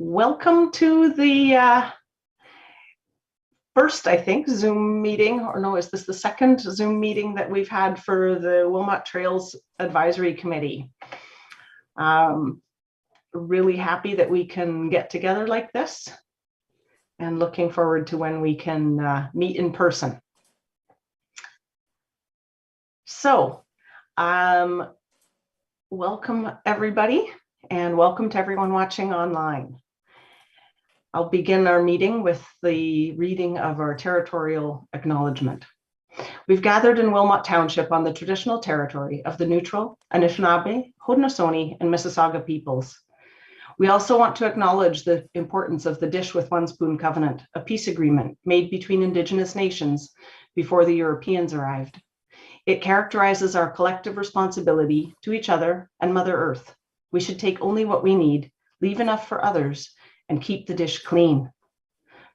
Welcome to the first, I think, Zoom meeting, or no, is this the second Zoom meeting that we've had for the Wilmot Trails Advisory Committee? Really happy that we can get together like this and looking forward to when we can meet in person. So, welcome everybody, and welcome to everyone watching online. I'll begin our meeting with the reading of our territorial acknowledgement. We've gathered in Wilmot Township on the traditional territory of the Neutral, Anishinaabe, Haudenosaunee, and Mississauga peoples. We also want to acknowledge the importance of the Dish with One Spoon Covenant, a peace agreement made between Indigenous nations before the Europeans arrived. It characterizes our collective responsibility to each other and Mother Earth. We should take only what we need, leave enough for others, and keep the dish clean.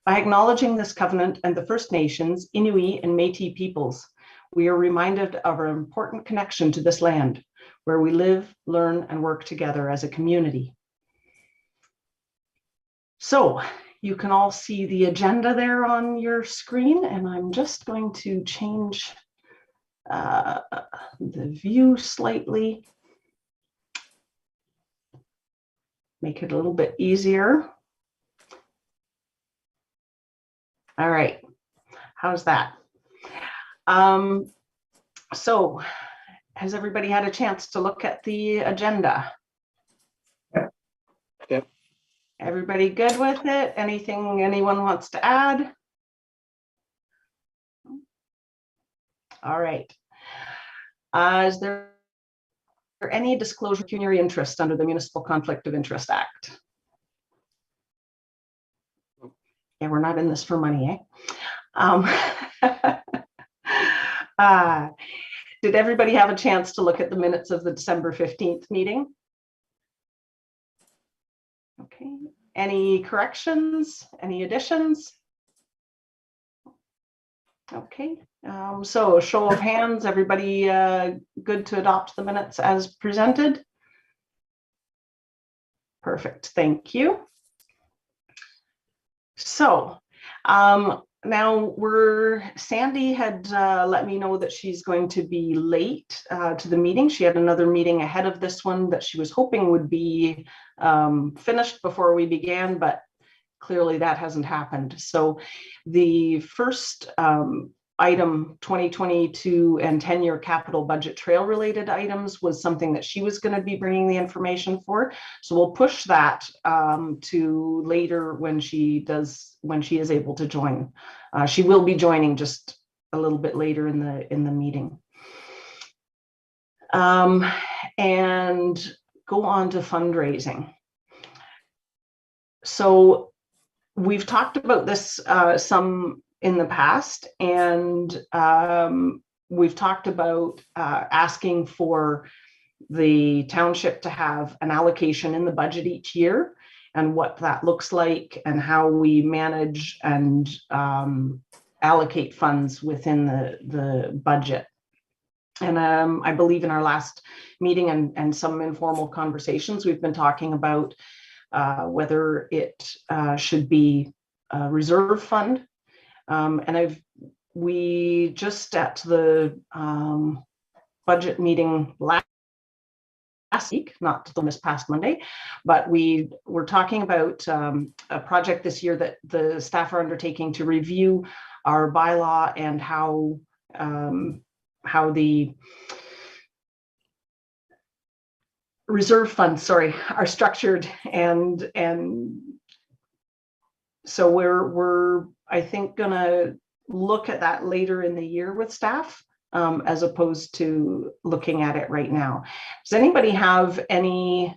By acknowledging this covenant and the First Nations, Inuit, and Métis peoples, we are reminded of our important connection to this land, where we live, learn, and work together as a community. So you can all see the agenda there on your screen, and I'm just going to change the view slightly, make it a little bit easier. All right, how's that? So has everybody had a chance to look at the agenda? Yep. Everybody good with it? Anything anyone wants to add? All right. Is there any disclosure of pecuniary interest under the Municipal Conflict of Interest Act? Yeah, we're not in this for money, eh? Did everybody have a chance to look at the minutes of the December 15th meeting? Okay, any corrections, any additions? Okay, so show of hands, everybody good to adopt the minutes as presented? Perfect, thank you. So now Sandy had let me know that she's going to be late to the meeting. She had another meeting ahead of this one that she was hoping would be finished before we began, but clearly that hasn't happened. So the first item, 2022 and 10-year capital budget trail related items, was something that she was going to be bringing the information for. So we'll push that to later when she is able to join. She will be joining just a little bit later in the meeting. And go on to fundraising. So we've talked about this some in the past, and we've talked about asking for the township to have an allocation in the budget each year and what that looks like and how we manage and allocate funds within the budget. And I believe in our last meeting and some informal conversations, we've been talking about whether it should be a reserve fund. And we just at the budget meeting last week, not this past Monday, but we were talking about a project this year that the staff are undertaking to review our bylaw and how the reserve funds, are structured, and so we're I think gonna look at that later in the year with staff, as opposed to looking at it right now. Does anybody have any?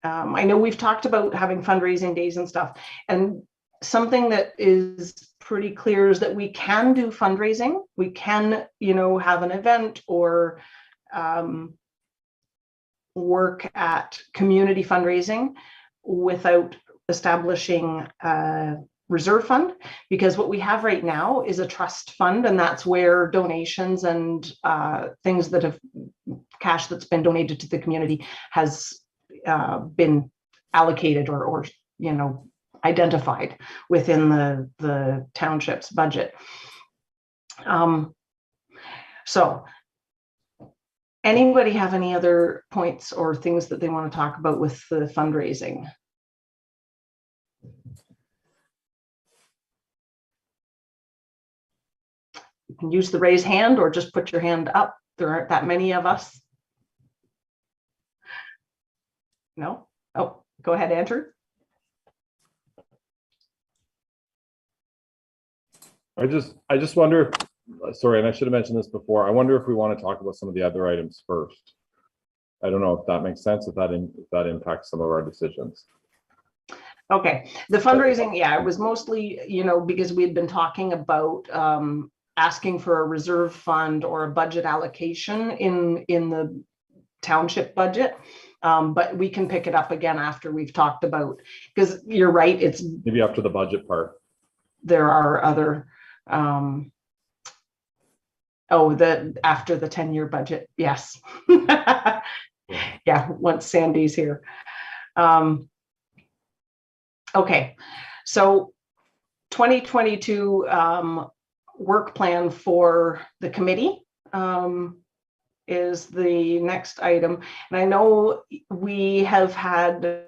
I know we've talked about having fundraising days and stuff, and something that is pretty clear is that we can do fundraising. We can, have an event or work at community fundraising without establishing a reserve fund, because what we have right now is a trust fund, and that's where donations and things that have cash that's been donated to the community has been allocated or identified within the township's budget. So anybody have any other points or things that they want to talk about with the fundraising? You can use the raise hand or just put your hand up. There aren't that many of us. No? Oh, go ahead, Andrew. I just wonder, sorry, and I should have mentioned this before, I wonder if we want to talk about some of the other items first. I don't know if that makes sense, if that impacts some of our decisions. Okay, the fundraising, yeah, it was mostly, you know, because we had been talking about asking for a reserve fund or a budget allocation in the township budget. But we can pick it up again after we've talked about, because you're right, it's maybe after the budget part. There are other after the 10-year budget, yes. Yeah, once Sandy's here. Okay, so 2022 work plan for the committee is the next item. And I know we have had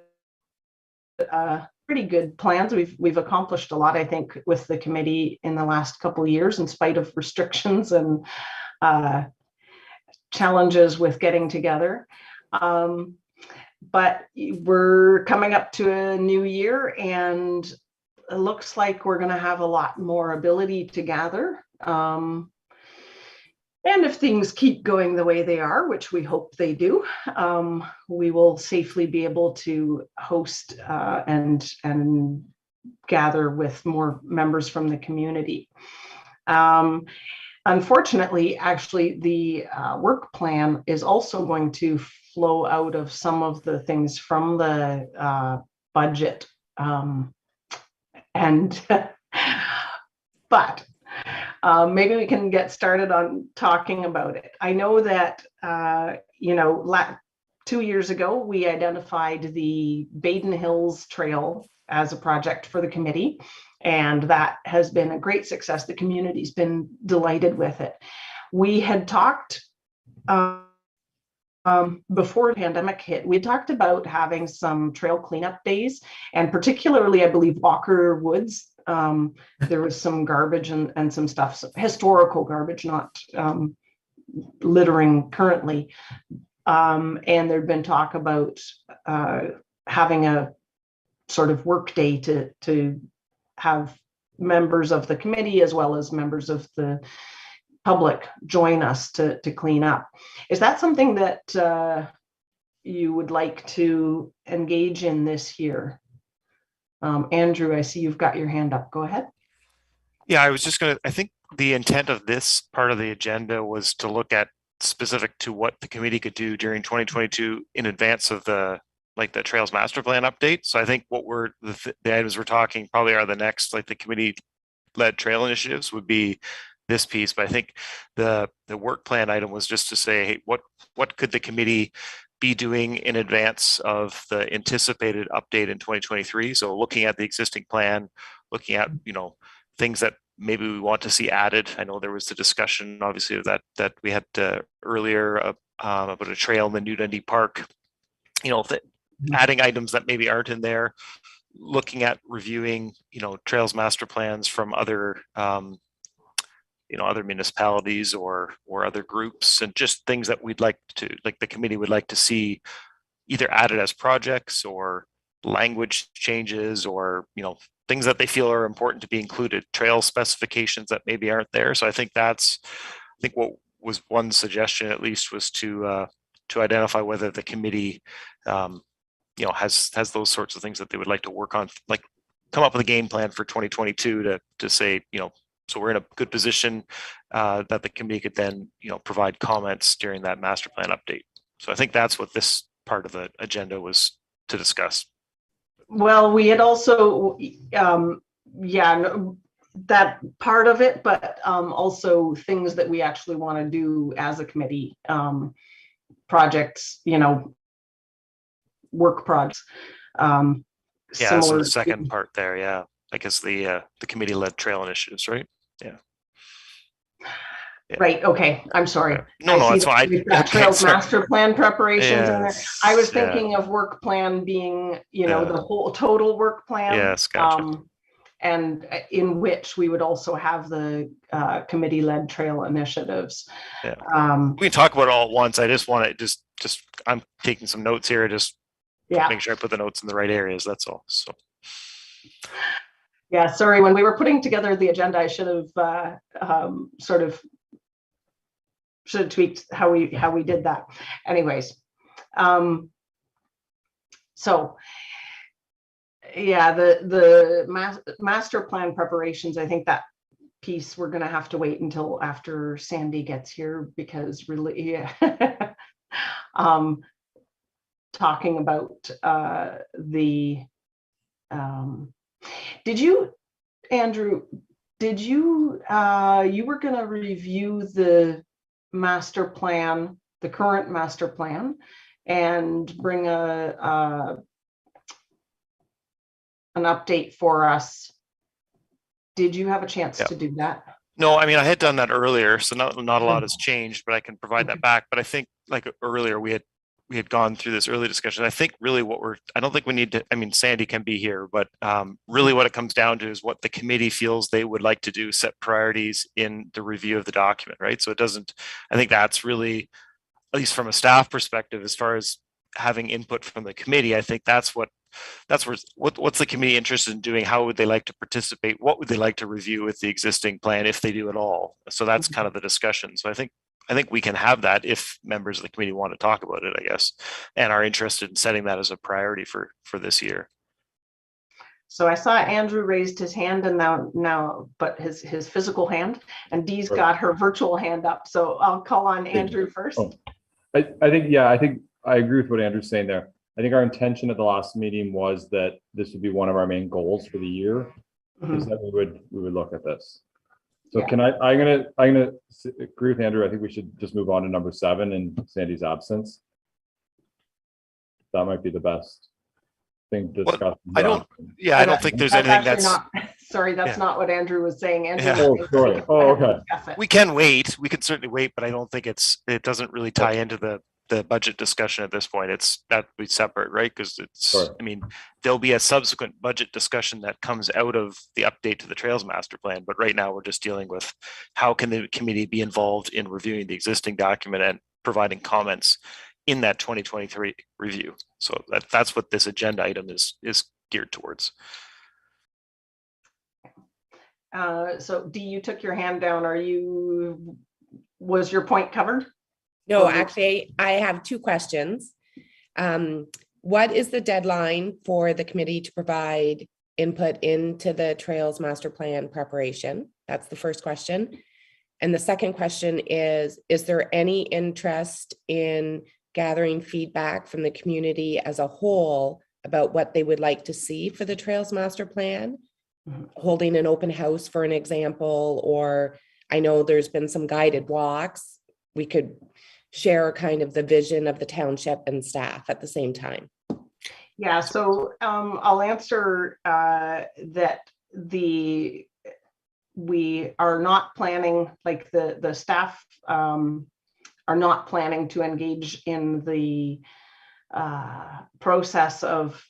pretty good plans. We've accomplished a lot, I think, with the committee in the last couple of years, in spite of restrictions and challenges with getting together. But we're coming up to a new year, and it looks like we're going to have a lot more ability to gather. And if things keep going the way they are, which we hope they do, we will safely be able to host and gather with more members from the community. Unfortunately, actually, the work plan is also going to flow out of some of the things from the budget. But maybe we can get started on talking about it. I know that, 2 years ago, we identified the Baden Hills Trail as a project for the committee, and that has been a great success. The community's been delighted with it. We had talked before the pandemic hit, we talked about having some trail cleanup days, and particularly, I believe, Walker Woods. There was some garbage and some stuff, some historical garbage, not littering currently. And there'd been talk about having a sort of work day to have members of the committee as well as members of the public join us to clean up. Is that something that you would like to engage in this year? Andrew, I see you've got your hand up. Go ahead. Yeah, I think the intent of this part of the agenda was to look at specific to what the committee could do during 2022 in advance of the Trails Master Plan update. So I think what the items we're talking probably are the next, like the committee-led trail initiatives would be this piece. But I think the work plan item was just to say, hey, what could the committee be doing in advance of the anticipated update in 2023? So looking at the existing plan, looking at, things that maybe we want to see added. I know there was the discussion, obviously, of that we had earlier about a trail in the New Dundee Park, adding items that maybe aren't in there, looking at reviewing, trails master plans from other other municipalities or other groups, and just things that the committee would like to see either added as projects or language changes, or things that they feel are important to be included, trail specifications that maybe aren't there. So I think what was one suggestion, at least, was to identify whether the committee has those sorts of things that they would like to work on, like come up with a game plan for 2022 to say, so we're in a good position that the committee could then, provide comments during that master plan update. So I think that's what this part of the agenda was to discuss. Well, we had also, that part of it, but also things that we actually want to do as a committee, projects, work projects. Yeah, so similar. the second part there, yeah, I guess the committee-led trail initiatives, right? Yeah. Right, okay, I'm sorry. Okay. No, I no, see that's that fine. we've got Okay, Trails sorry. Master Plan preparations in there. I was Yes, yeah. thinking of work plan being, you know, Yeah. the whole total work plan. Yes, gotcha. And in which we would also have the committee-led trail initiatives. Yeah. We can talk about it all at once. I just want to just I'm taking some notes here, just Yeah. make sure I put the notes in the right areas. That's all. So Yeah, sorry, when we were putting together the agenda, I should have should have tweaked how we did that. Anyways, so yeah, the master plan preparations, I think that piece we're going to have to wait until after Sandy gets here, because really, yeah. Talking about the did you, Andrew, did you you were going to review the master plan, the current master plan, and bring an update for us? Did you have a chance to do that? no, I mean, I had done that earlier, so not a lot has changed, but I can provide that back. But I think like earlier we had gone through this early discussion. I think really I don't think we need to, I mean, Sandy can be here, but really what it comes down to is what the committee feels they would like to do, set priorities in the review of the document, right? So I think that's really, at least from a staff perspective, as far as having input from the committee, I think what's the committee interested in doing? How would they like to participate? What would they like to review with the existing plan, if they do at all? So that's kind of the discussion. So I think we can have that if members of the committee want to talk about it, I guess, and are interested in setting that as a priority for this year. So I saw Andrew raised his hand, and now, but his physical hand, and Dee's got her virtual hand up. So I'll call on Andrew first. I think I agree with what Andrew's saying there. I think our intention at the last meeting was that this would be one of our main goals for the year, is that we would look at this. So yeah. I'm gonna agree with Andrew. I think we should just move on to number 7 in Sandy's absence. That might be the best thing to discuss. I don't think there's anything that's not, sorry, that's not what Andrew was saying. Andrew, oh, sorry. Oh, okay. We can wait. We can certainly wait, but I don't think it doesn't really tie into the budget discussion at this point. That would be separate, right? Because I mean, there'll be a subsequent budget discussion that comes out of the update to the Trails Master Plan. But right now we're just dealing with how can the committee be involved in reviewing the existing document and providing comments in that 2023 review. So that's what this agenda item is geared towards. So Dee, you took your hand down. Was your point covered? No, actually, I have 2 questions. What is the deadline for the committee to provide input into the Trails Master Plan preparation? That's the first question. And the second question is there any interest in gathering feedback from the community as a whole about what they would like to see for the Trails Master Plan? Holding an open house, for an example, or I know there's been some guided walks. We could share kind of the vision of the township and staff at the same time. Yeah, so I'll answer that we are not planning, like the staff are not planning to engage in the process of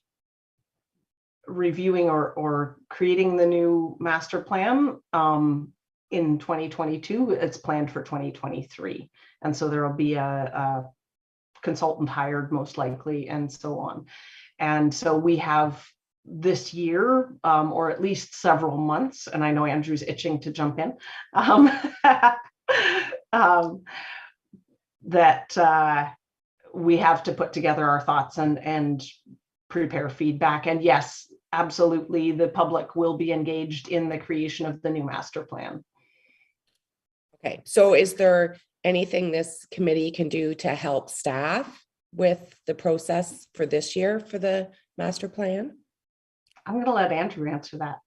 reviewing or creating the new master plan in 2022. It's planned for 2023. And so there will be a consultant hired most likely, and so on. And so we have this year, or at least several months, and I know Andrew's itching to jump in, that we have to put together our thoughts and prepare feedback. And yes, absolutely, the public will be engaged in the creation of the new master plan. Okay, so is there anything this committee can do to help staff with the process for this year for the master plan? I'm going to let Andrew answer that.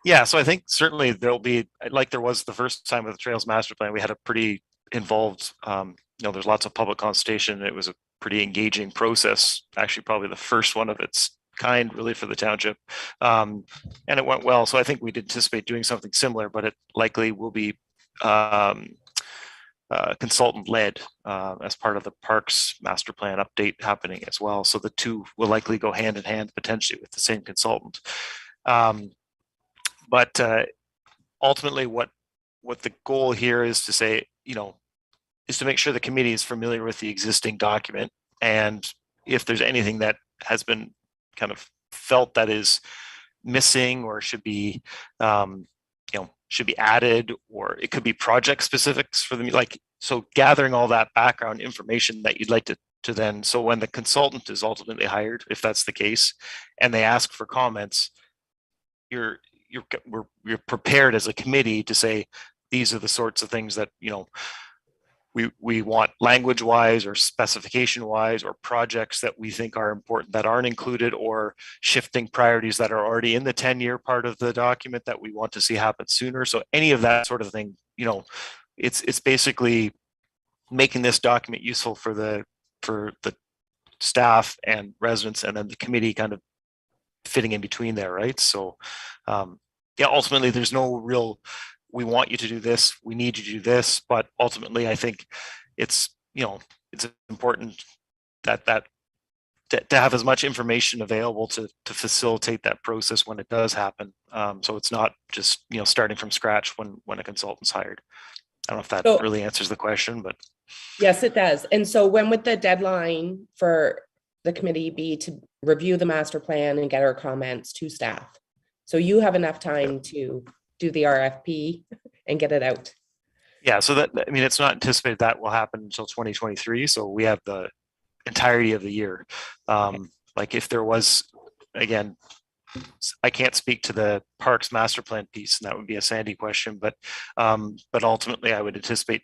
Yeah, so I think certainly there'll be, like there was the first time with the Trails Master Plan, we had a pretty involved, there's lots of public consultation. It was a pretty engaging process, actually probably the first one of its kind really for the township. And it went well. So I think we'd anticipate doing something similar, but it likely will be consultant led as part of the parks master plan update happening as well. So the two will likely go hand in hand potentially with the same consultant. But ultimately what the goal here is to say, is to make sure the committee is familiar with the existing document. And if there's anything that has been kind of felt that is missing or should be, should be added, or it could be project specifics for them. So gathering all that background information that you'd like to then, so when the consultant is ultimately hired, if that's the case, and they ask for comments, you're prepared as a committee to say, these are the sorts of things that, we want language wise or specification wise, or projects that we think are important that aren't included, or shifting priorities that are already in the 10-year part of the document that we want to see happen sooner. So any of that sort of thing, it's basically making this document useful for the staff and residents, and then the committee kind of fitting in between there, right? So ultimately there's no real, we want you to do this, we need you to do this, but ultimately I think it's it's important that to have as much information available to facilitate that process when it does happen. So it's not just starting from scratch when a consultant's hired. I don't know if that really answers the question, but yes, it does. And so when would the deadline for the committee be to review the master plan and get our comments to staff? So you have enough time to do the RFP and get it out. Yeah, so that, it's not anticipated that will happen until 2023. So we have the entirety of the year. Like if there was, again, I can't speak to the parks master plan piece, and that would be a Sandy question, but ultimately I would anticipate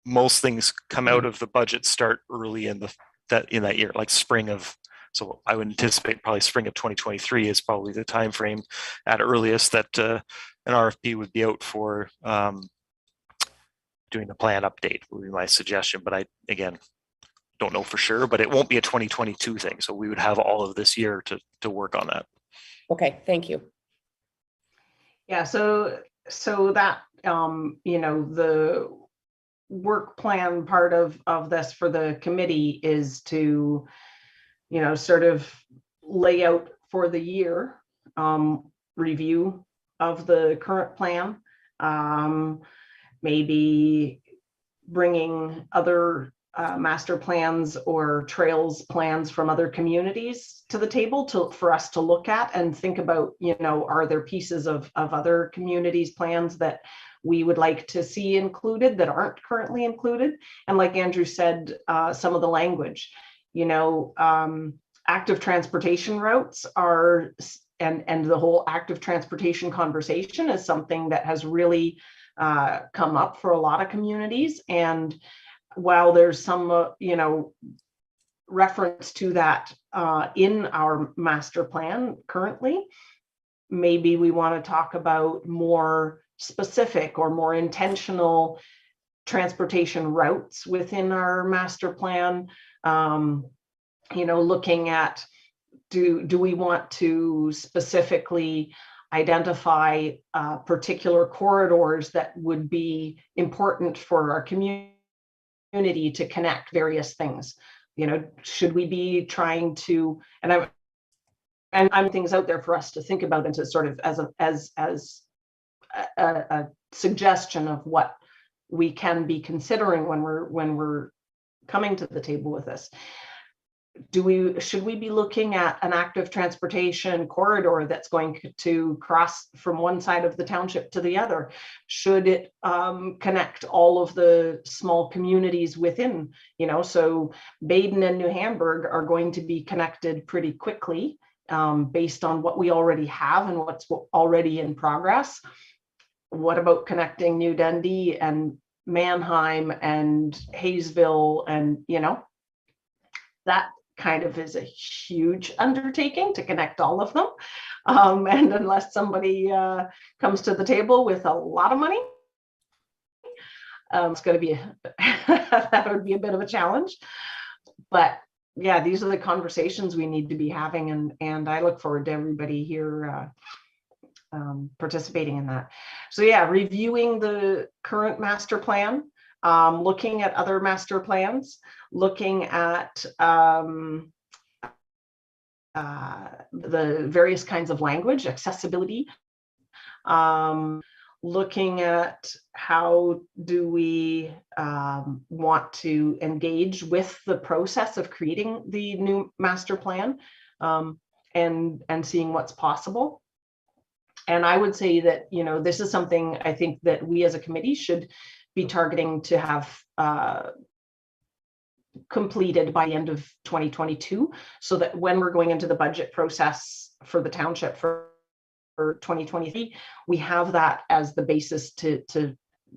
most things come out of the budget start early in that year, like spring of. So I would anticipate probably spring of 2023 is probably the time frame at earliest that an RFP would be out for doing the plan update would be my suggestion. But I, again, don't know for sure, but it won't be a 2022 thing. So we would have all of this year to work on that. Okay, thank you. Yeah, so that, the work plan part of this for the committee is to, sort of lay out for the year, review of the current plan, maybe bringing other master plans or trails plans from other communities to the table for us to look at and think about, are there pieces of other communities' plans that we would like to see included that aren't currently included? And like Andrew said, some of the language, active transportation routes are, and the whole active transportation conversation is something that has really come up for a lot of communities. And while there's some, reference to that in our master plan currently, maybe we want to talk about more specific or more intentional transportation routes within our master plan. Looking at, do we want to specifically identify particular corridors that would be important for our community to connect various things? Should we be trying to, and I'm things out there for us to think about and to sort of as a suggestion of what we can be considering when we're coming to the table with this. Should we be looking at an active transportation corridor that's going to cross from one side of the township to the other? Should it connect all of the small communities within, so Baden and New Hamburg are going to be connected pretty quickly based on what we already have and what's already in progress. What about connecting New Dundee and Mannheim and Hayesville? And, that kind of is a huge undertaking to connect all of them. And unless somebody comes to the table with a lot of money, it's going to be, that would be a bit of a challenge. But yeah, these are the conversations we need to be having, and I look forward to everybody here participating in that. So yeah, reviewing the current master plan, looking at other master plans, looking at the various kinds of language, accessibility, looking at how do we want to engage with the process of creating the new master plan, and seeing what's possible. And I would say that, you know, this is something I think that we as a committee should be targeting to have completed by the end of 2022, so that when we're going into the budget process for the township for 2023, we have that as the basis to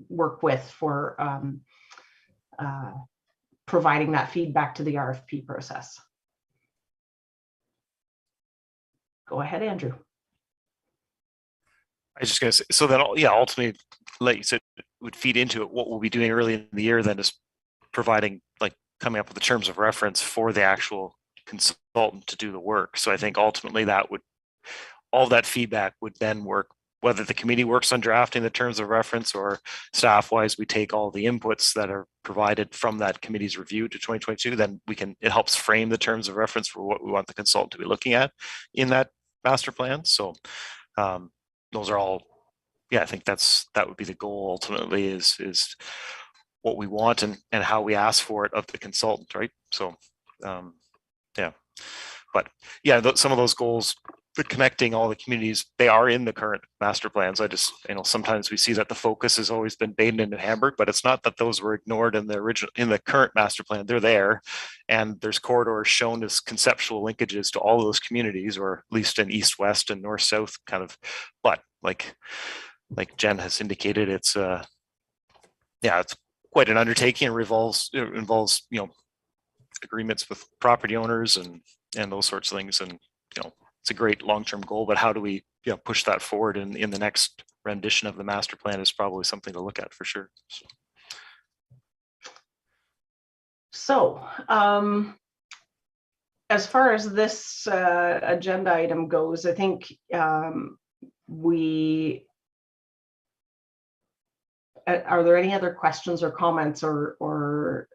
work with for providing that feedback to the RFP process. Go ahead, Andrew. I was just going to say, so then, yeah, ultimately, like you said, it would feed into it. What we'll be doing early in the year then is providing, like, coming up with the terms of reference for the actual consultant to do the work. So I think ultimately that would, all that feedback would then work, whether the committee works on drafting the terms of reference or staff wise, we take all the inputs that are provided from that committee's review to 2022, then we can, it helps frame the terms of reference for what we want the consultant to be looking at in that master plan. So those are all, yeah, I think that would be the goal ultimately, is what we want and how we ask for it of the consultant, right? So yeah, but yeah, some of those goals, the connecting all the communities, they are in the current master plans. I just, you know, sometimes we see that the focus has always been Baden and Hamburg, but it's not that those were ignored in the original, in the current master plan. They're there, and there's corridors shown as conceptual linkages to all of those communities, or at least in east, west, and north, south kind of. But like Jen has indicated, it's yeah, it's quite an undertaking. It involves, you know, agreements with property owners and those sorts of things, and you know, it's a great long-term goal, but how do we, you know, push that forward in the next rendition of the master plan is probably something to look at for sure. So as far as this agenda item goes, I think are there any other questions or comments, or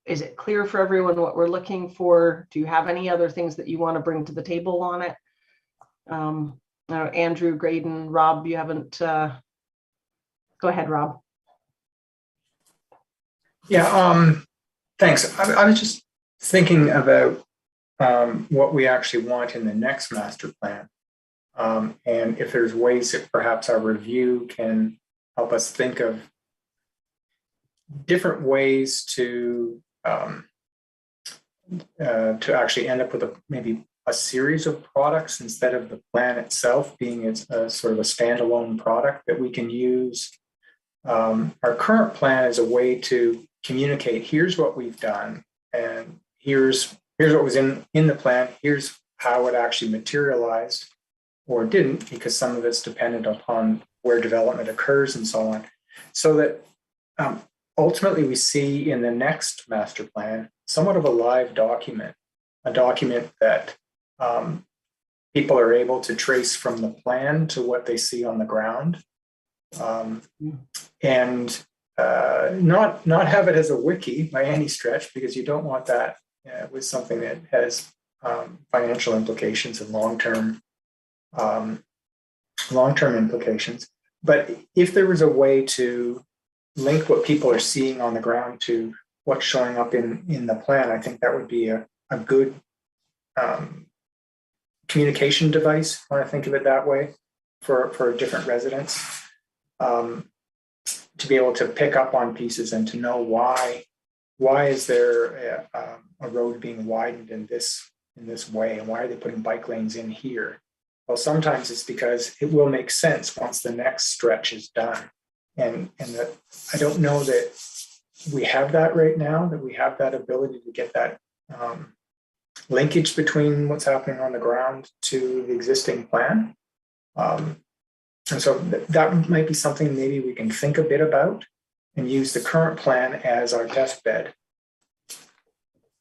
is it clear for everyone what we're looking for? Do you have any other things that you want to bring to the table on it? Andrew, Graydon, Rob, you haven't, go ahead, Rob. Yeah, thanks. I was just thinking about what we actually want in the next master plan. And if there's ways that perhaps our review can help us think of different ways to actually end up with maybe a series of products instead of the plan itself being a sort of a standalone product that we can use. Our current plan is a way to communicate, here's what we've done, and here's what was in the plan, here's how it actually materialized or didn't, because some of it's dependent upon where development occurs and so on. So that ultimately we see in the next master plan somewhat of a live document, a document that people are able to trace from the plan to what they see on the ground, and not have it as a wiki by any stretch, because you don't want that with something that has financial implications and long-term implications. But if there was a way to link what people are seeing on the ground to what's showing up in the plan, I think that would be a good communication device, when I think of it that way, for different residents, to be able to pick up on pieces and to know why is there a road being widened in this way, and why are they putting bike lanes in here? Well, sometimes it's because it will make sense once the next stretch is done, and that I don't know that we have that right now, that we have that ability to get that linkage between what's happening on the ground to the existing plan. And so that might be something maybe we can think a bit about and use the current plan as our test bed.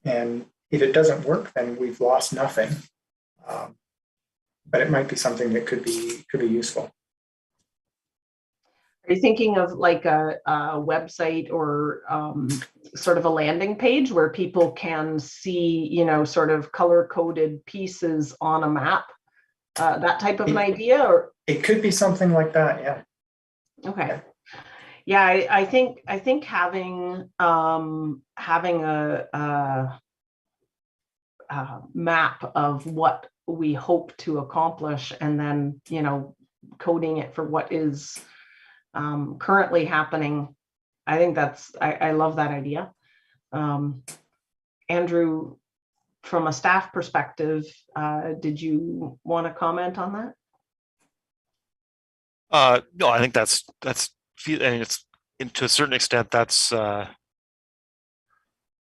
And if it doesn't work, then we've lost nothing. But it might be something that could be useful. Are you thinking of like a website or sort of a landing page where people can see, you know, sort of color-coded pieces on a map? That type of an idea, or it could be something like that. Yeah. Okay. Yeah, I think having a map of what we hope to accomplish, and then, you know, coding it for what is currently happening. I think I love that idea. Andrew, from a staff perspective, did you want to comment on that? No, I think that's, I mean, it's to a certain extent, that's, yeah,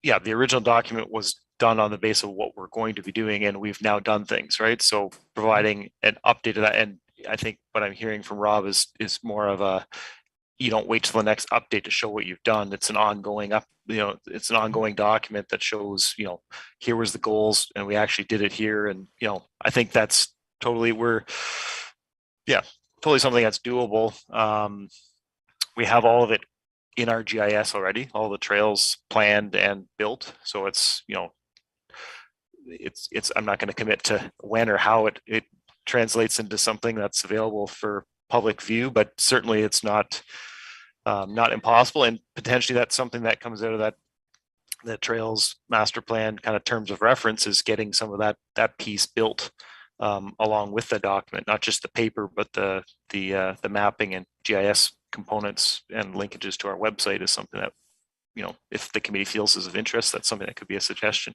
the original document was done on the basis of what we're going to be doing, and we've now done things, right? So providing an update of that, and I think what I'm hearing from Rob is more of a, you don't wait till the next update to show what you've done. It's an ongoing it's an ongoing document that shows, you know, here was the goals and we actually did it here. And, you know, I think that's totally, totally something that's doable. We have all of it in our GIS already, all the trails planned and built. So it's, you know, I'm not going to commit to when or how it translates into something that's available for public view, but certainly it's not impossible, and potentially that's something that comes out of that trails master plan kind of terms of reference, is getting some of that piece built along with the document, not just the paper, but the mapping and GIS components and linkages to our website is something that, you know, if the committee feels is of interest, that's something that could be a suggestion.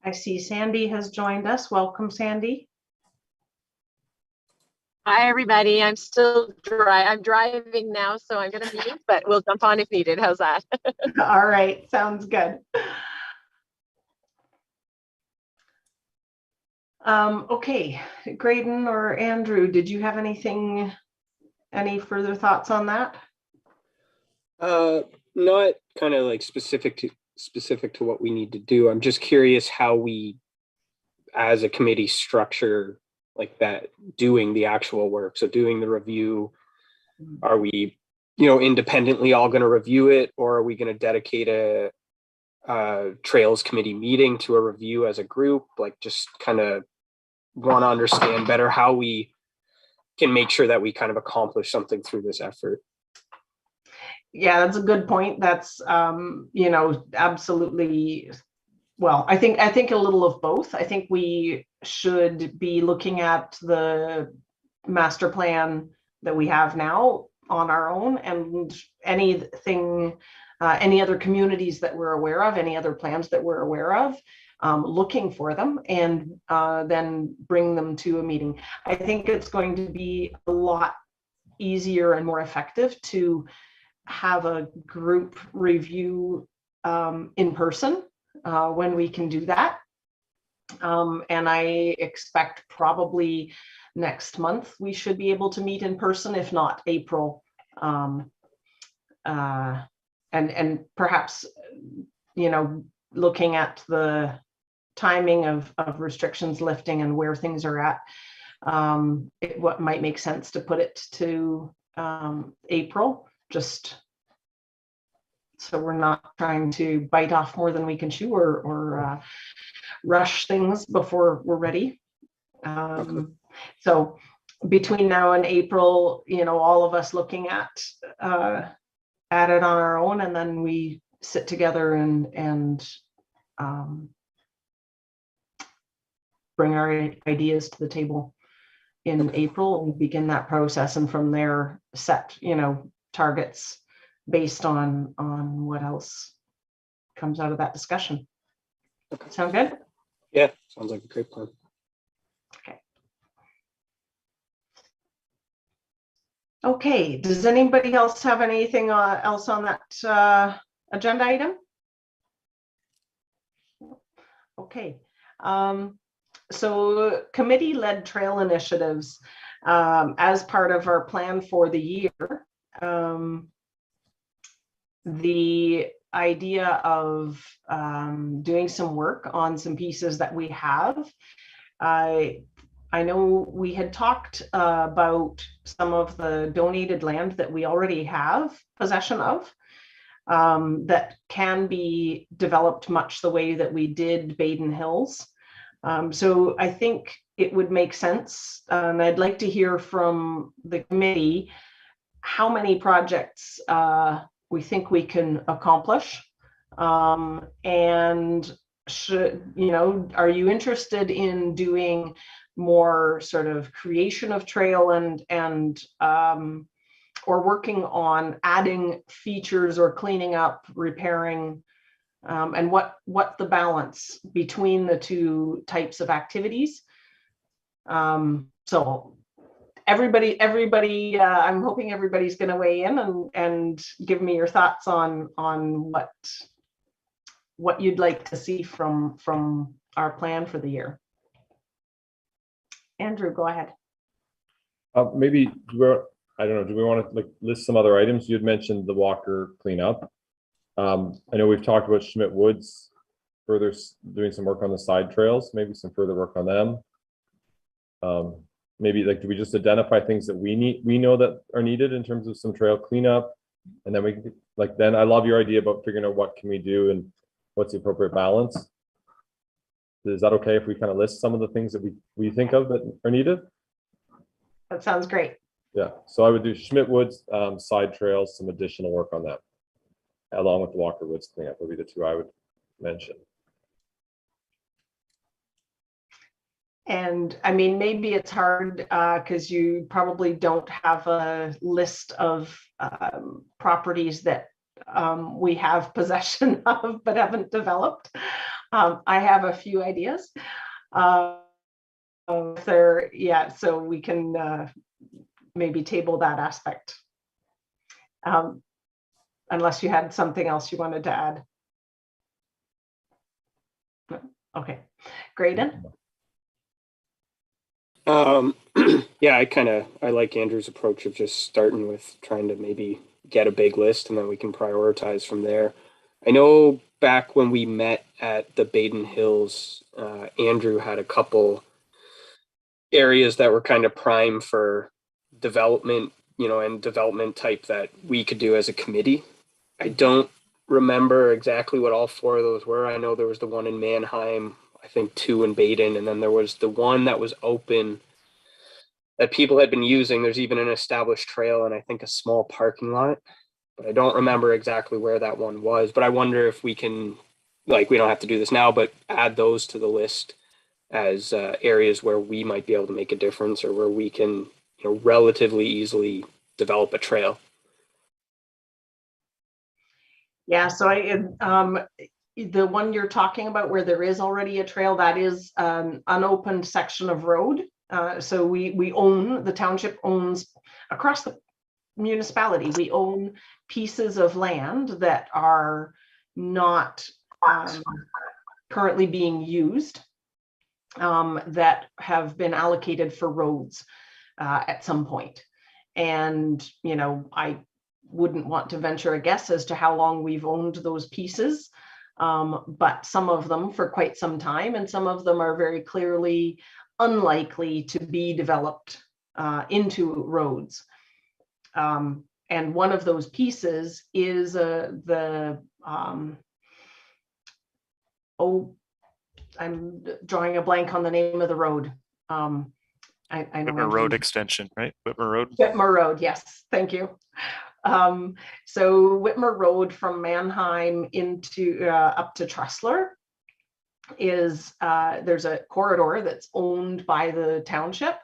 I see Sandy has joined us. Welcome, Sandy. Hi, everybody. I'm driving now, so I'm going to mute, but we'll jump on if needed. How's that? All right. Sounds good. Okay. Graydon or Andrew, did you have any further thoughts on that? Not kind of like specific to what we need to do. I'm just curious how we, as a committee, structure like that, doing the actual work. So doing the review, are we, you know, independently all going to review it, or are we going to dedicate a trails committee meeting to a review as a group? Like, just kind of want to understand better how we can make sure that we kind of accomplish something through this effort. Yeah, that's a good point. That's you know, absolutely. Well, I think a little of both. I think we should be looking at the master plan that we have now on our own, and anything, any other communities that we're aware of, any other plans that we're aware of, looking for them, and then bring them to a meeting. I think it's going to be a lot easier and more effective to have a group review in person when we can do that. And I expect probably next month we should be able to meet in person, if not April. And perhaps, you know, looking at the timing of restrictions lifting and where things are at, what might make sense to put it to April, just so we're not trying to bite off more than we can chew, or rush things before we're ready. So between now and April, you know, all of us looking at it on our own, and then we sit together and bring our ideas to the table in April and begin that process, and from there set, you know, targets based on what else comes out of that discussion. Okay. Sound good? Yeah, sounds like a great plan. Okay, does anybody else have anything else on that agenda item? Okay, so committee-led trail initiatives, as part of our plan for the year. The idea of doing some work on some pieces that we have. I know we had talked about some of the donated land that we already have possession of, that can be developed much the way that we did Baden Hills. So I think it would make sense, and I'd like to hear from the committee how many projects we think we can accomplish, and should, you know, are you interested in doing more sort of creation of trail and or working on adding features or cleaning up, repairing, and what the balance between the two types of activities. So everybody, I'm hoping everybody's going to weigh in and give me your thoughts on what you'd like to see from our plan for the year. Andrew, go ahead. Maybe, I don't know, do we want to like list some other items? You had mentioned the Walker cleanup. I know we've talked about Schmidt Woods, further doing some work on the side trails, maybe some further work on them. Maybe like, do we just identify things that we know that are needed in terms of some trail cleanup? And then we can, like, then I love your idea about figuring out what can we do and what's the appropriate balance. Is that okay if we kind of list some of the things that we think of that are needed? That sounds great. Yeah, so I would do Schmidt Woods, side trails, some additional work on that, along with the Walker Woods cleanup would be the two I would mention. And I mean, maybe it's hard because you probably don't have a list of properties that we have possession of but haven't developed. I have a few ideas. Yeah, so we can maybe table that aspect. Unless you had something else you wanted to add. Okay, Graydon? Yeah, I like Andrew's approach of just starting with trying to maybe get a big list and then we can prioritize from there. I know back when we met at the Baden Hills, Andrew had a couple areas that were kind of prime for development, you know, and development type that we could do as a committee. I don't remember exactly what all four of those were. I know there was the one in Mannheim, I think 2 in Baden, and then there was the one that was open that people had been using. There's even an established trail and I think a small parking lot, but I don't remember exactly where that one was. But I wonder if we can, like, we don't have to do this now, but add those to the list as areas where we might be able to make a difference or where we can, you know, relatively easily develop a trail. Yeah, so the one you're talking about where there is already a trail, that is an unopened section of road. So we own, the township owns across the municipality, we own pieces of land that are not currently being used, that have been allocated for roads at some point. And, you know, I wouldn't want to venture a guess as to how long we've owned those pieces, but some of them for quite some time, and some of them are very clearly unlikely to be developed into roads. And one of those pieces is I'm drawing a blank on the name of the road. I know Whitmer Road extension, right? Whitmer Road. Whitmer Road, yes, thank you. So Whitmer Road from Mannheim into up to Tressler is there's a corridor that's owned by the township,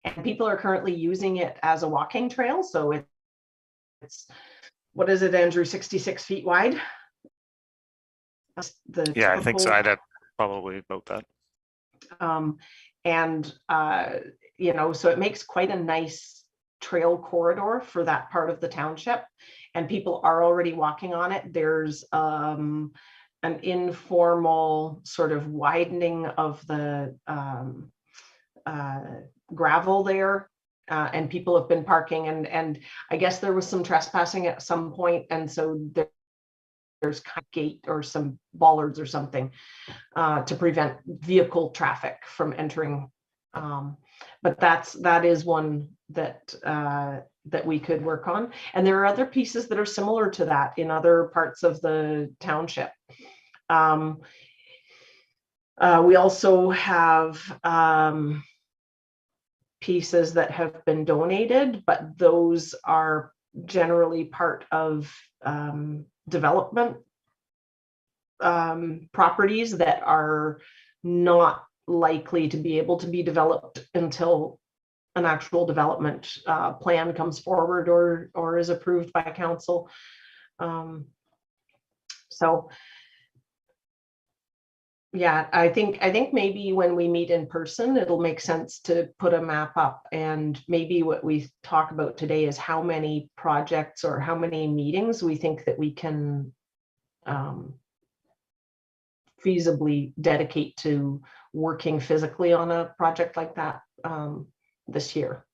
and people are currently using it as a walking trail. So it's what is it, Andrew? 66 feet wide. Yeah, I think so. I'd have probably about that. You know, so it makes quite a nice trail corridor for that part of the township, and people are already walking on it. There's an informal sort of widening of the gravel there, and people have been parking, and I guess there was some trespassing at some point, and so there's kind of gate or some bollards or something to prevent vehicle traffic from entering. But that is one that that we could work on. And there are other pieces that are similar to that in other parts of the township. We also have pieces that have been donated, but those are generally part of development properties that are not likely to be able to be developed until an actual development plan comes forward or is approved by council. So yeah, I think maybe when we meet in person, it'll make sense to put a map up, and maybe what we talk about today is how many projects or how many meetings we think that we can feasibly dedicate to working physically on a project like that this year.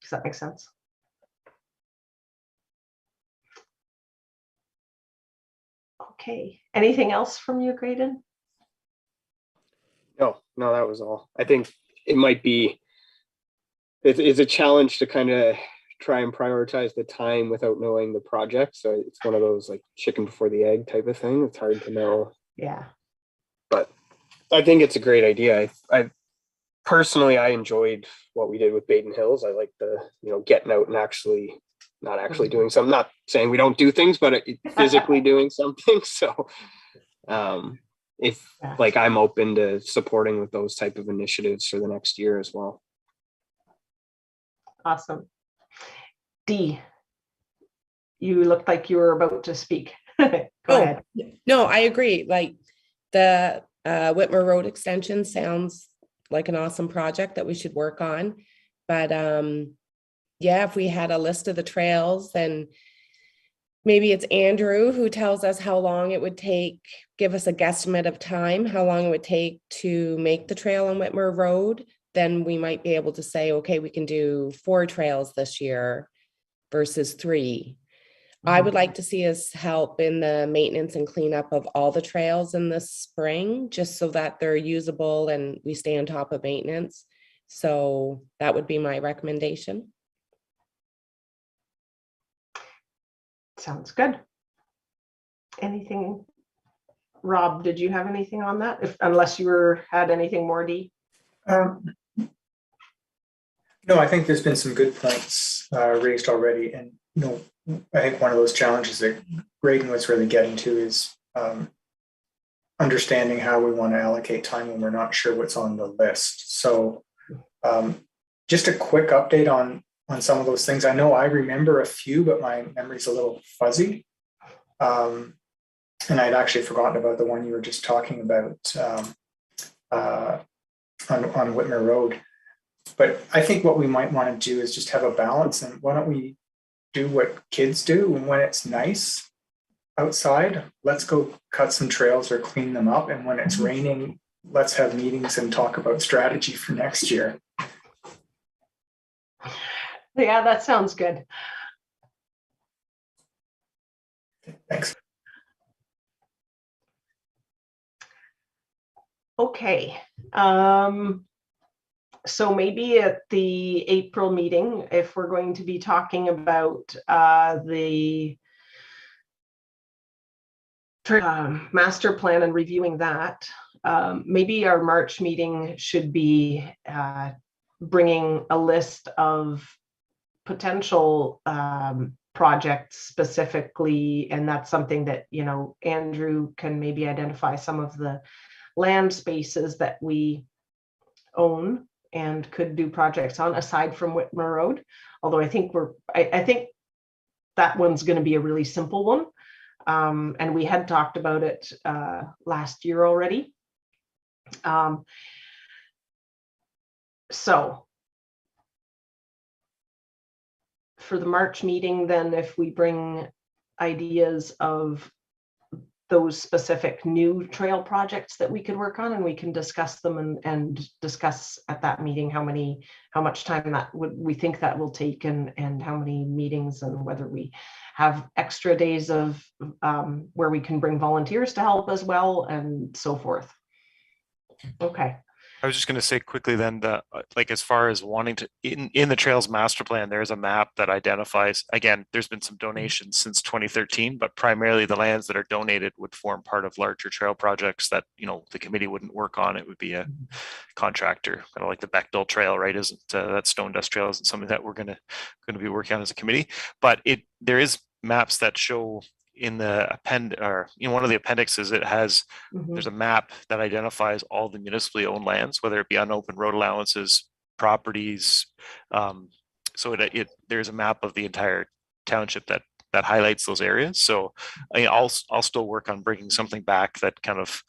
Does that make sense? Okay, anything else from you, Graydon? No, that was all. I think it might be, it's a challenge to kind of try and prioritize the time without knowing the project. So it's one of those like chicken before the egg type of thing. It's hard to know. Yeah. But I think it's a great idea. I personally, I enjoyed what we did with Baden Hills. I like the, getting out and actually, not actually doing something, not saying we don't do things, but physically doing something. So if like, I'm open to supporting with those type of initiatives for the next year as well. Awesome. Dee, you looked like you were about to speak. Go ahead. No, I agree. Like the Whitmer Road extension sounds like an awesome project that we should work on. But yeah, if we had a list of the trails, then maybe it's Andrew who tells us how long it would take, give us a guesstimate of time, how long it would take to make the trail on Whitmer Road. Then we might be able to say, okay, we can do 4 trails this year versus 3. I would like to see us help in the maintenance and cleanup of all the trails in the spring, just so that they're usable and we stay on top of maintenance. So that would be my recommendation. Sounds good. Anything, Rob, did you have anything on that? Unless you had anything more, Dee? No, I think there's been some good points raised already. And, I think one of those challenges that Graydon was really getting to is understanding how we want to allocate time when we're not sure what's on the list. So just a quick update on some of those things. I know I remember a few, but my memory's a little fuzzy. And I'd actually forgotten about the one you were just talking about on Whitmer Road. But I think what we might want to do is just have a balance, and why don't we do what kids do, and when it's nice outside, let's go cut some trails or clean them up, and when it's raining, let's have meetings and talk about strategy for next year. Yeah, that sounds good. Thanks. Okay. So maybe at the April meeting, if we're going to be talking about the master plan and reviewing that, maybe our March meeting should be bringing a list of potential projects specifically, and that's something that, Andrew can maybe identify some of the land spaces that we own and could do projects on, aside from Whitmer Road. Although I think I think that one's going to be a really simple one. And we had talked about it last year already. So for the March meeting, then if we bring ideas of those specific new trail projects that we could work on, and we can discuss them and discuss at that meeting how much time that we think that will take, and how many meetings, and whether we have extra days of where we can bring volunteers to help as well, and so forth. Okay. I was just going to say quickly then that like as far as wanting to in the Trails Master Plan, there's a map that identifies, again, there's been some donations since 2013, but primarily the lands that are donated would form part of larger trail projects that, you know, the committee wouldn't work on. It would be a contractor, kind of like the Bechdel Trail, right? Isn't that Stone Dust Trail isn't something that we're going to be working on as a committee, but there is maps that show in the one of the appendixes, it has there's a map that identifies all the municipally owned lands, whether it be unopened road allowances, properties. So there's a map of the entire township that highlights those areas. So I'll still work on bringing something back that kind of,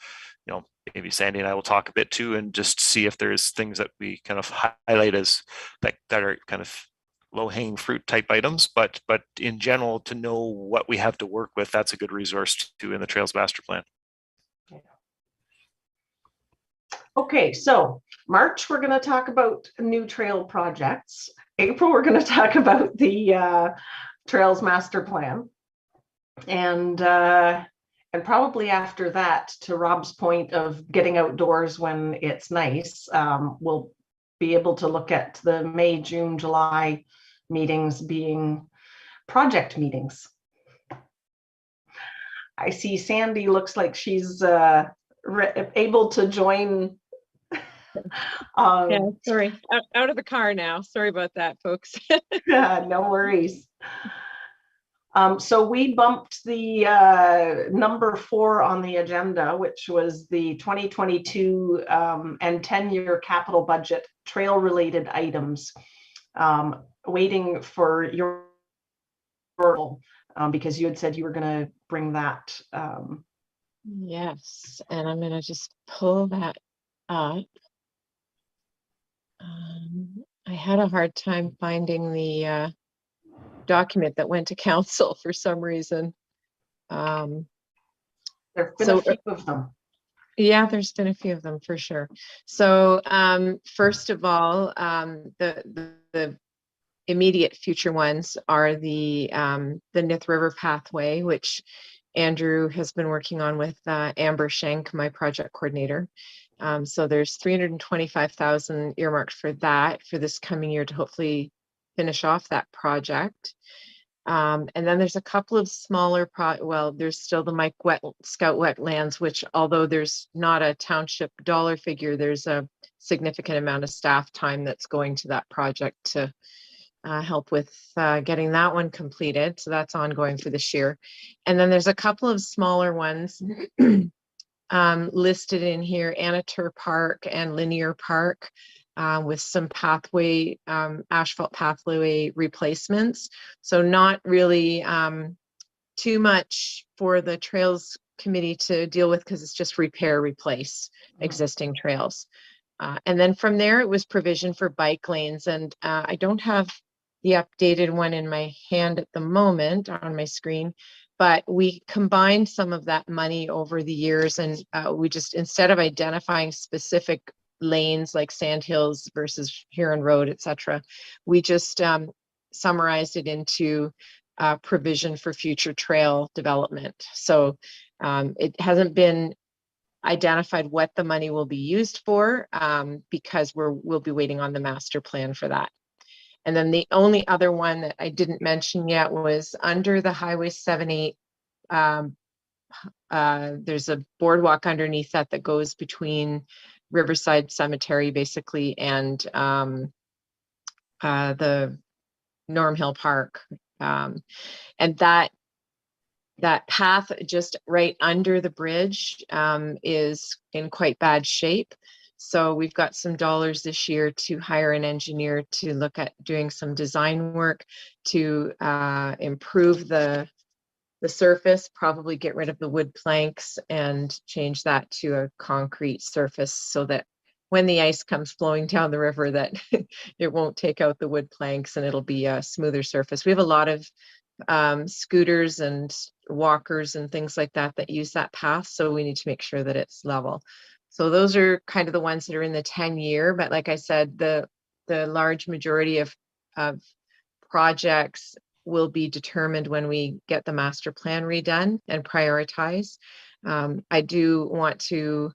you know, maybe Sandy and I will talk a bit too, and just see if there's things that we kind of highlight as that are kind of low-hanging fruit type items, but in general, to know what we have to work with, that's a good resource to in the Trails Master Plan. Okay, so March, we're going to talk about new trail projects. April, we're going to talk about the Trails Master Plan. And probably after that, to Rob's point of getting outdoors when it's nice, we'll be able to look at the May, June, July meetings being project meetings. I see Sandy looks like she's able to join. Yeah, sorry, out of the car now. Sorry about that, folks. No worries. So we bumped the number 4 on the agenda, which was the 2022 and 10-year capital budget trail related items. Waiting for your because you had said you were going to bring that. Yes, and I'm going to just pull that up. I had a hard time finding the document that went to council for some reason. There've been a few of them. Yeah, there's been a few of them for sure. So first of all, the immediate future ones are the Nith River pathway, which Andrew has been working on with Amber Schenk, my project coordinator. So there's 325,000 earmarked for that for this coming year to hopefully finish off that project. And then there's a couple of smaller there's still the Mike Scout wetlands, which although there's not a township dollar figure, there's a significant amount of staff time that's going to that project to help with getting that one completed. So that's ongoing for this year. And then there's a couple of smaller ones listed in here, Anatur Park and Linear Park, with some pathway, asphalt pathway replacements. So not really too much for the Trails Committee to deal with because it's just repair, replace existing trails. And then from there, it was provision for bike lanes. And I don't have the updated one in my hand at the moment on my screen, but we combined some of that money over the years. And we just, instead of identifying specific lanes like Sandhills versus Huron Road, etc., we just summarized it into provision for future trail development. So it hasn't been identified what the money will be used for because we'll be waiting on the master plan for that. And then the only other one that I didn't mention yet was under the Highway 78. There's a boardwalk underneath that goes between Riverside Cemetery, basically, and the Norm Hill Park. And that path just right under the bridge is in quite bad shape. So we've got some dollars this year to hire an engineer to look at doing some design work to improve the surface, probably get rid of the wood planks and change that to a concrete surface so that when the ice comes flowing down the river that it won't take out the wood planks and it'll be a smoother surface. We have a lot of scooters and walkers and things like that use that path, so we need to make sure that it's level. So those are kind of the ones that are in the 10-year, but like I said, the large majority of projects will be determined when we get the master plan redone and prioritize. I do want to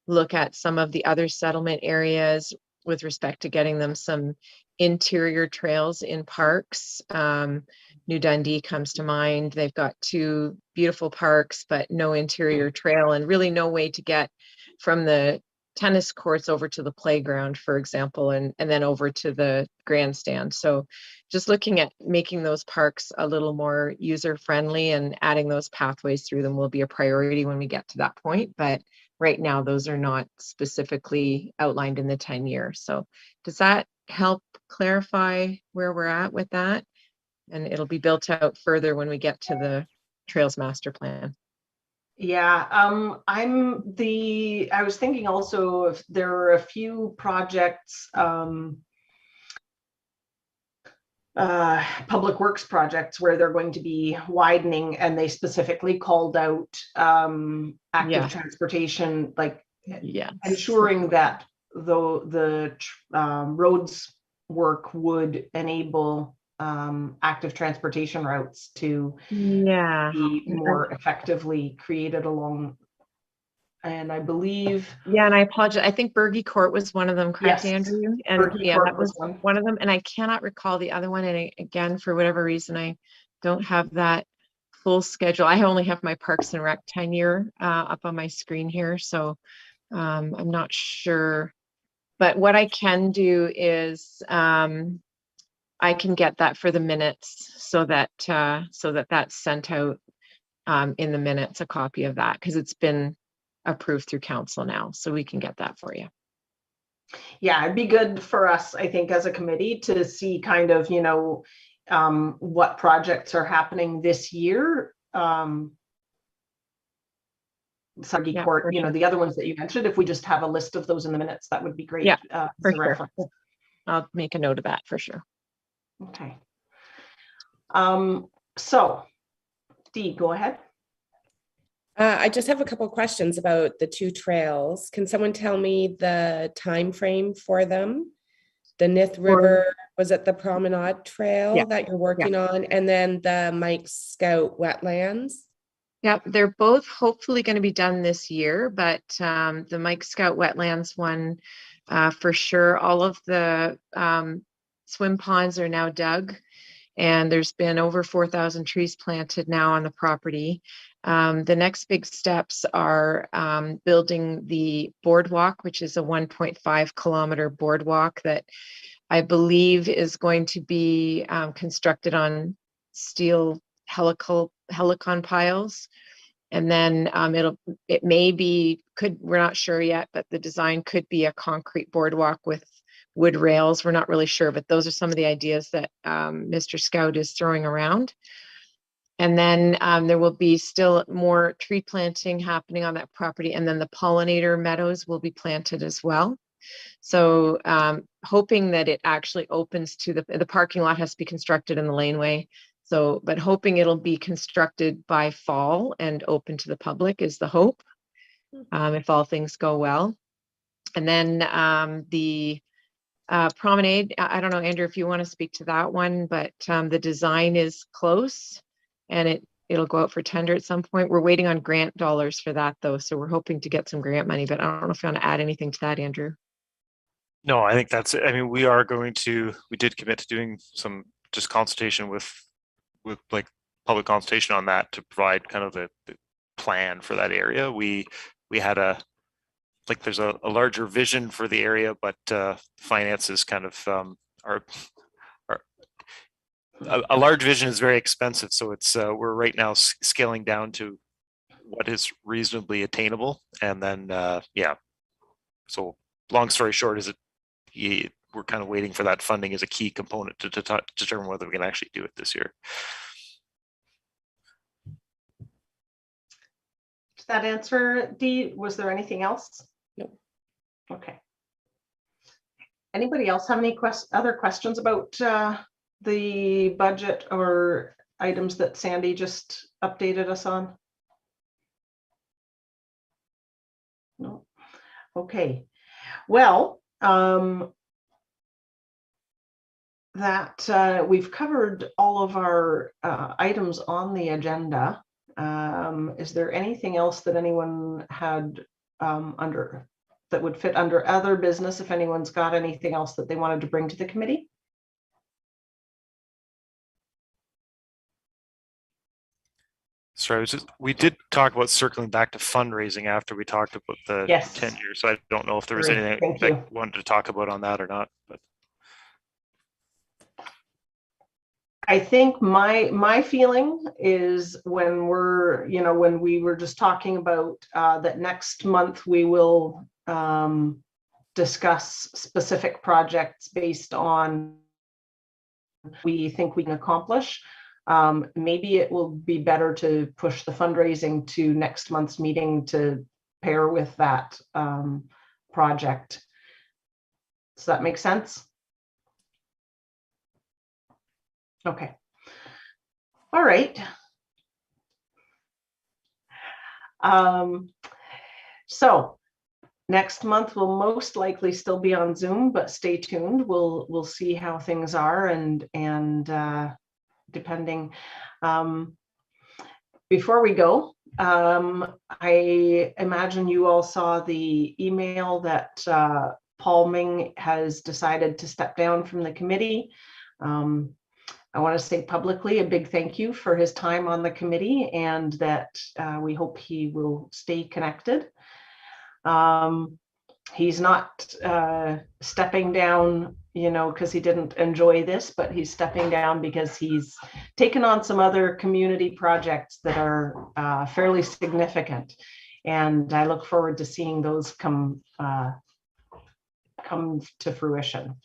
look at some of the other settlement areas with respect to getting them some interior trails in parks. New Dundee comes to mind. They've got 2 beautiful parks, but no interior trail and really no way to get from the tennis courts over to the playground, for example, and then over to the grandstand. So just looking at making those parks a little more user friendly and adding those pathways through them will be a priority when we get to that point. But right now, those are not specifically outlined in the 10-year. So does that help clarify where we're at with that? And it'll be built out further when we get to the Trails Master Plan. Yeah, I was thinking also if there are a few projects, public works projects where they're going to be widening, and they specifically called out active transportation, like ensuring that the roads work would enable active transportation routes to be more effectively created along. And I believe, and I apologize, I think Bergie Court was one of them, correct, yes, Andrew? And Bergie Court that was one of them, and I cannot recall the other one. And again, for whatever reason, I don't have that full schedule. I only have my Parks and Rec 10-year up on my screen here, so I'm not sure. But what I can do is I can get that for the minutes so that that's sent out in the minutes, a copy of that, because it's been approved through council now, so we can get that for you. Yeah, it'd be good for us, I think, as a committee to see kind of, what projects are happening this year. Bergie Court, sure. The other ones that you mentioned, if we just have a list of those in the minutes, that would be great. Yeah, for sure. I'll make a note of that for sure. Okay. So Dee, go ahead. I just have a couple of questions about the 2 trails. Can someone tell me the time frame for them? The Nith River, was it the Promenade Trail that you're working on? And then the Mike Scout wetlands? Yeah, they're both hopefully going to be done this year, but the Mike Scout wetlands one, for sure, all of the swim ponds are now dug, and there's been over 4,000 trees planted now on the property. The next big steps are building the boardwalk, which is a 1.5 kilometer boardwalk that I believe is going to be constructed on steel helicon piles. And then we're not sure yet, but the design could be a concrete boardwalk with wood rails. We're not really sure, but those are some of the ideas that Mr. Scout is throwing around. And then there will be still more tree planting happening on that property. And then the pollinator meadows will be planted as well. So hoping that it actually opens to the parking lot has to be constructed in the laneway. So, but hoping it'll be constructed by fall and open to the public is the hope, if all things go well. And then the promenade, I don't know, Andrew, if you want to speak to that one, but the design is close and it'll go out for tender at some point. We're waiting on grant dollars for that though. So we're hoping to get some grant money, but I don't know if you want to add anything to that, Andrew. No, I think that's it. I mean, we did commit to doing some just consultation with like public consultation on that to provide kind of the plan for that area. We had there's a larger vision for the area, but finances kind of a large vision is very expensive. So it's we're right now scaling down to what is reasonably attainable. And then, so long story short is we're kind of waiting for that funding as a key component to determine whether we can actually do it this year. Does that answer, Dee? Was there anything else? No. Okay. Anybody else have any other questions about the budget or items that Sandy just updated us on? No. Okay. Well, that we've covered all of our items on the agenda. Is there anything else that anyone had that would fit under other business? If anyone's got anything else that they wanted to bring to the committee? Sorry, we did talk about circling back to fundraising after we talked about the Yes. 10 years. So I don't know if there was Great, anything thank that you. you wanted to talk about on that or not. But I think my feeling is when when we were just talking about that next month we will discuss specific projects based on we think we can accomplish. Maybe it will be better to push the fundraising to next month's meeting to pair with that project. Does that make sense? Okay. All right. So next month will most likely still be on Zoom, but stay tuned. We'll see how things are and depending. Before we go, I imagine you all saw the email that Paul Ming has decided to step down from the committee. I want to say publicly a big thank you for his time on the committee and that we hope he will stay connected. He's not stepping down, because he didn't enjoy this, but he's stepping down because he's taken on some other community projects that are fairly significant. And I look forward to seeing those come to fruition.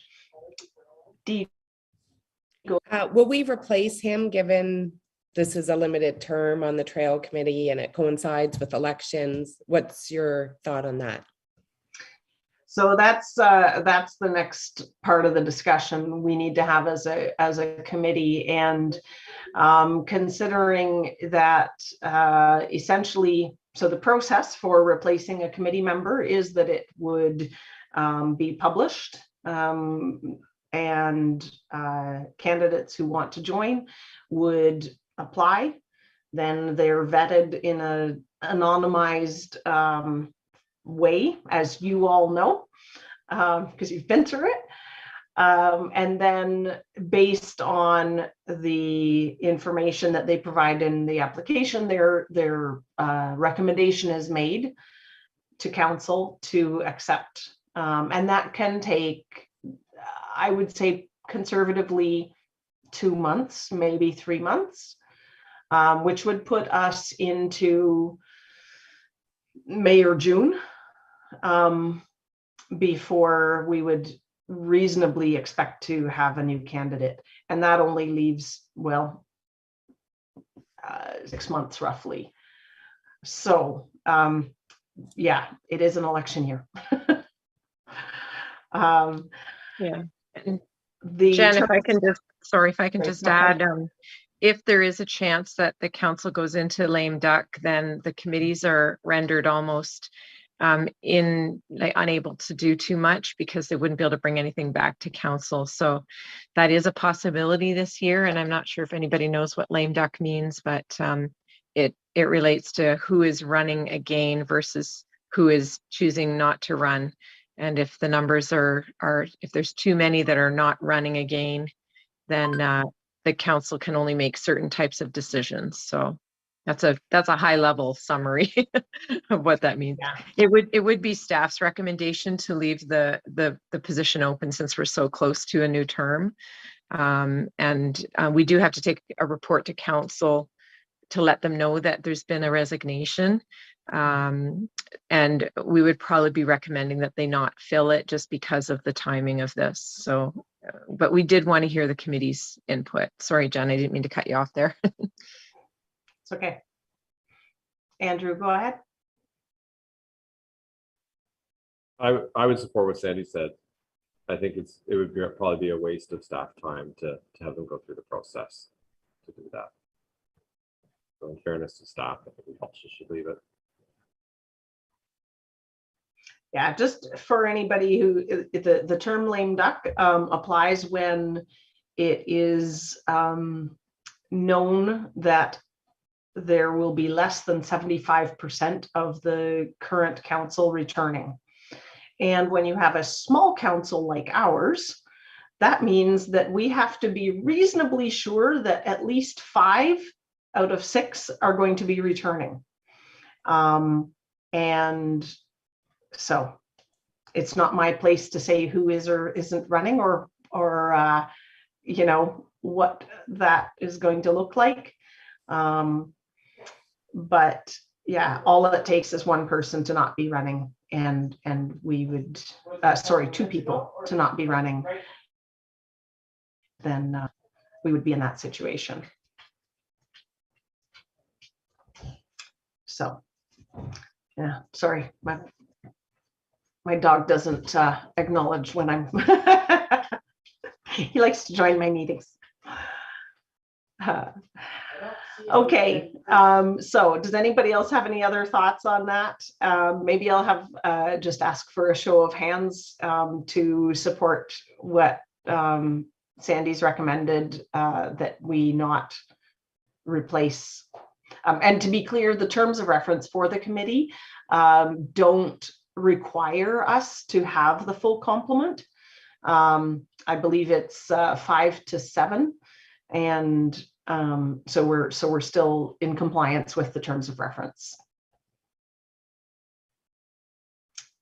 Will we replace him given this is a limited term on the trail committee and it coincides with elections? What's your thought on that? So that's the next part of the discussion we need to have as a committee, and considering that essentially, so the process for replacing a committee member is that it would be published, and candidates who want to join would apply. Then they're vetted in an anonymized way, as you all know, because you've been through it. And then based on the information that they provide in the application, their recommendation is made to council to accept. And that can take, I would say conservatively, 2 months, maybe 3 months, which would put us into May or June, before we would reasonably expect to have a new candidate. And that only leaves, 6 months roughly. So yeah, it is an election year. Yeah. And Jen, if I can just add, if there is a chance that the council goes into lame duck, then the committees are rendered almost unable to do too much because they wouldn't be able to bring anything back to council. So that is a possibility this year. And I'm not sure if anybody knows what lame duck means, but it relates to who is running again versus who is choosing not to run. And if the numbers are if there's too many that are not running again, then the council can only make certain types of decisions. So that's a high level summary of what that means. Yeah. It would be staff's recommendation to leave the position open since we're so close to a new term. And we do have to take a report to council to let them know that there's been a resignation. And we would probably be recommending that they not fill it just because of the timing of this. So, but we did want to hear the committee's input. Sorry, Jen, I didn't mean to cut you off there. It's okay. Andrew, go ahead. I would support what Sandy said. I think it would probably be a waste of staff time to have them go through the process to do that. So in fairness to staff, I think we also should leave it. Yeah, just for anybody who the term lame duck applies when it is known that there will be less than 75% of the current council returning. And when you have a small council like ours, that means that we have to be reasonably sure that at least 5 out of 6 are going to be returning. And so it's not my place to say who is or isn't running, or you know, what that is going to look like. But yeah, all it takes is one person to not be running, and we would, sorry, 2 people to not be running, then we would be in that situation. So, yeah, sorry, my dog doesn't acknowledge when I'm, he likes to join my meetings. Okay, so does anybody else have any other thoughts on that? Maybe I'll have just ask for a show of hands to support what Sandy's recommended, that we not replace. And to be clear, the terms of reference for the committee don't require us to have the full complement. I believe it's 5 to 7, and so we're still in compliance with the terms of reference.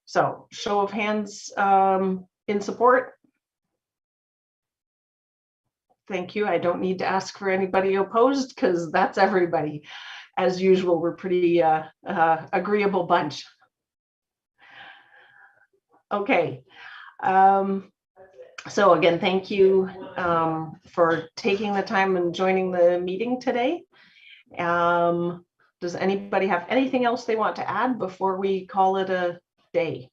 So show of hands in support. Thank you. I don't need to ask for anybody opposed, because that's everybody. As usual, we're pretty agreeable bunch. Okay. So again, thank you for taking the time and joining the meeting today. Does anybody have anything else they want to add before we call it a day?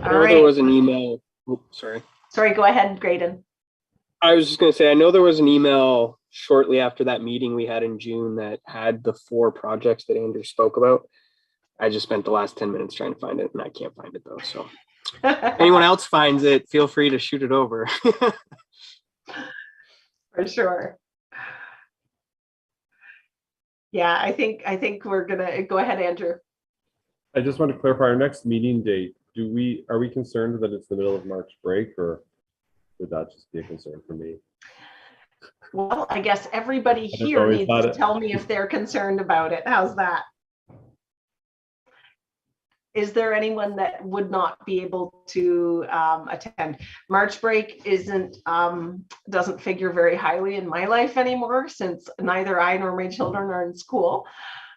I know there was an email. Oops, sorry. Sorry, go ahead, Graydon. I was just going to say, I know there was an email shortly after that meeting we had in June that had the 4 projects that Andrew spoke about. I just spent the last 10 minutes trying to find it, and I can't find it though. So anyone else finds it, feel free to shoot it over. For sure. Yeah, I think we're gonna go ahead, Andrew. I just want to clarify our next meeting date. Are we concerned that it's the middle of March break, or would that just be a concern for me? Well, I guess everybody here needs to tell me if they're concerned about it. How's that? Is there anyone that would not be able to attend? March break doesn't figure very highly in my life anymore, since neither I nor my children are in school.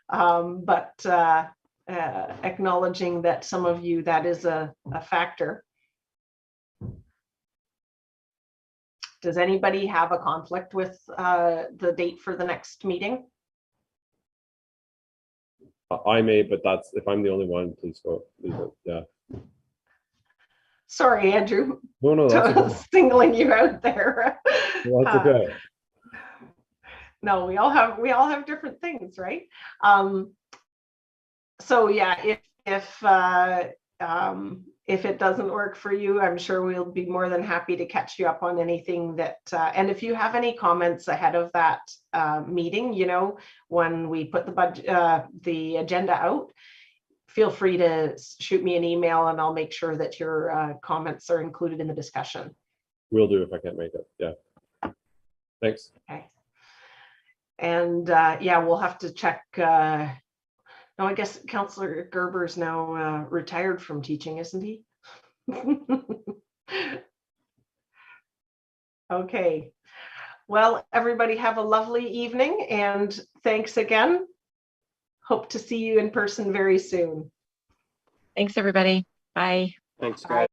But acknowledging that some of you, that is a factor. Does anybody have a conflict with the date for the next meeting? I may, but that's, if I'm the only one, please go. Please go. Yeah. Sorry, Andrew. No, that's okay. Singling you out there. Well, that's okay. No, we all have different things, right? So yeah, if it doesn't work for you, I'm sure we'll be more than happy to catch you up on anything that, and if you have any comments ahead of that meeting, you know, when we put the budget, the agenda out, feel free to shoot me an email and I'll make sure that your comments are included in the discussion. Will do if I can't make it. Yeah. Thanks. Okay. And yeah, we'll have to check. No, I guess Councillor Gerber's now retired from teaching, isn't he? Okay. Well, everybody have a lovely evening, and thanks again. Hope to see you in person very soon. Thanks, everybody. Bye. Thanks, guys.